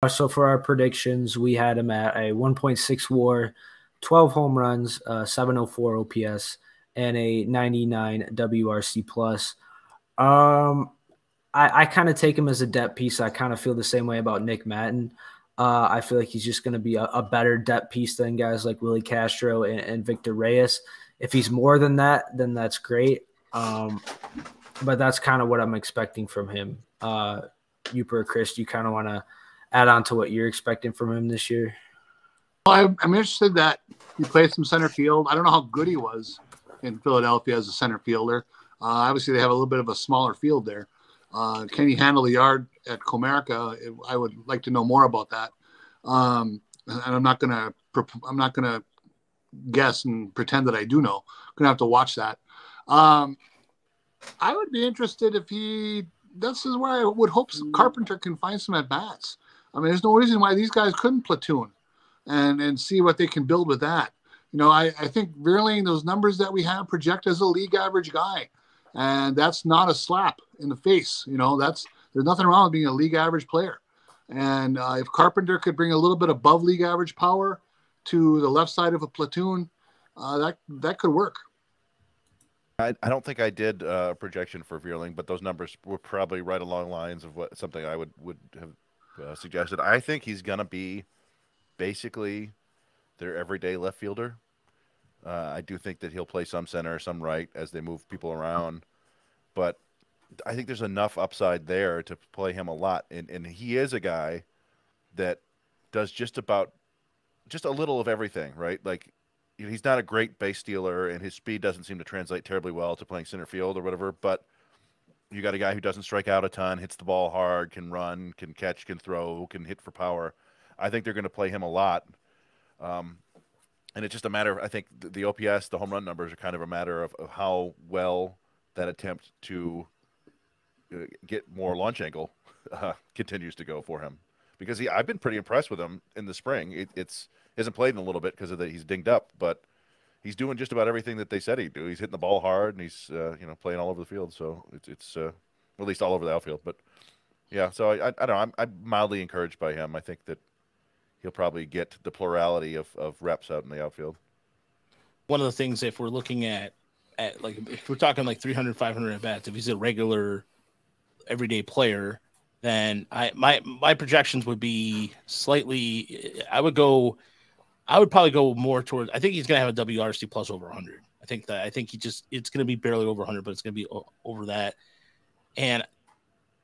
So for our predictions, we had him at a 1.6 WAR, 12 home runs, 704 OPS, and a 99 WRC plus. I kind of take him as a depth piece. I kind of feel the same way about Nick Madden. I feel like he's just going to be a better depth piece than guys like Willie Castro and Victor Reyes. If he's more than that, then that's great. But that's kind of what I'm expecting from him. Yooper, Chris, do you kind of want to add on to what you're expecting from him this year? Well, I'm interested that he plays some center field. I don't know how good he was in Philadelphia as a center fielder. Obviously, they have a little bit of a smaller field there. Can he handle the yard at Comerica? I would like to know more about that. And I'm not gonna guess and pretend that I do know. I'm gonna have to watch that. I would be interested if he. This is where I would hope Carpenter can find some at bats. I mean, there's no reason why these guys couldn't platoon and see what they can build with that. You know, I think Vierling, those numbers that we have project as a league average guy. And that's not a slap in the face. You know, there's nothing wrong with being a league average player. And if Carpenter could bring a little bit above league average power to the left side of a platoon, that could work. I don't think I did a projection for Vierling, but those numbers were probably right along lines of something I would have suggested. I think he's going to be basically their everyday left fielder. I do think that he'll play some center, some right as they move people around. But I think there's enough upside there to play him a lot. And he is a guy that does just a little of everything, right? Like, he's not a great base stealer, and his speed doesn't seem to translate terribly well to playing center field or whatever. But you got a guy who doesn't strike out a ton, hits the ball hard, can run, can catch, can throw, can hit for power. I think they're going to play him a lot. And it's just a matter of, I think the OPS, the home run numbers are kind of a matter of how well that attempt to get more launch angle continues to go for him. Because I've been pretty impressed with him in the spring. He hasn't played in a little bit because of he's dinged up, but he's doing just about everything that they said he'd do. He's hitting the ball hard, and he's playing all over the field. So it's at least all over the outfield. But yeah, so I don't know. I'm mildly encouraged by him. I think that he'll probably get the plurality of reps out in the outfield. One of the things, if we're looking at like, if we're talking like 300, 500 at bats, if he's a regular everyday player, then my projections would be slightly, I would probably go more towards, I think he's going to have a WRC plus over 100. I think it's going to be barely over 100, but it's going to be over that. And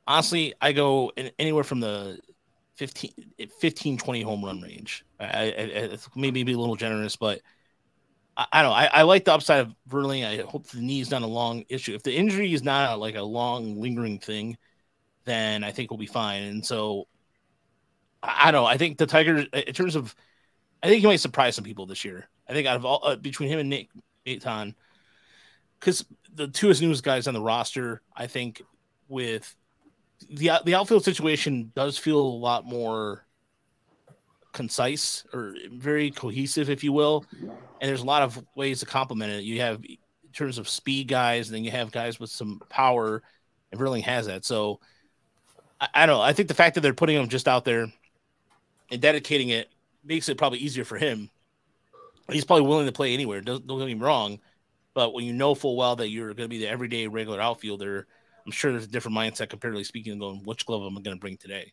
honestly, I go anywhere from the 15, 20 home run range. I maybe be a little generous, but I don't know. I like the upside of Vierling. I hope the knee's not a long issue. If the injury is not like a long lingering thing, then I think we'll be fine. And so I don't know. I think the Tigers, in terms of, I think he might surprise some people this year. I think out of all, between him and Nathan, because the two newest guys on the roster, I think with the outfield situation does feel a lot more concise or very cohesive, if you will. And there's a lot of ways to complement it. You have in terms of speed guys, and then you have guys with some power, and Vierling has that. So I don't know. I think the fact that they're putting him just out there and dedicating it makes it probably easier for him. He's probably willing to play anywhere. Don't get me wrong. But when you know full well that you're going to be the everyday regular outfielder, I'm sure there's a different mindset comparatively speaking, going, which glove am I going to bring today?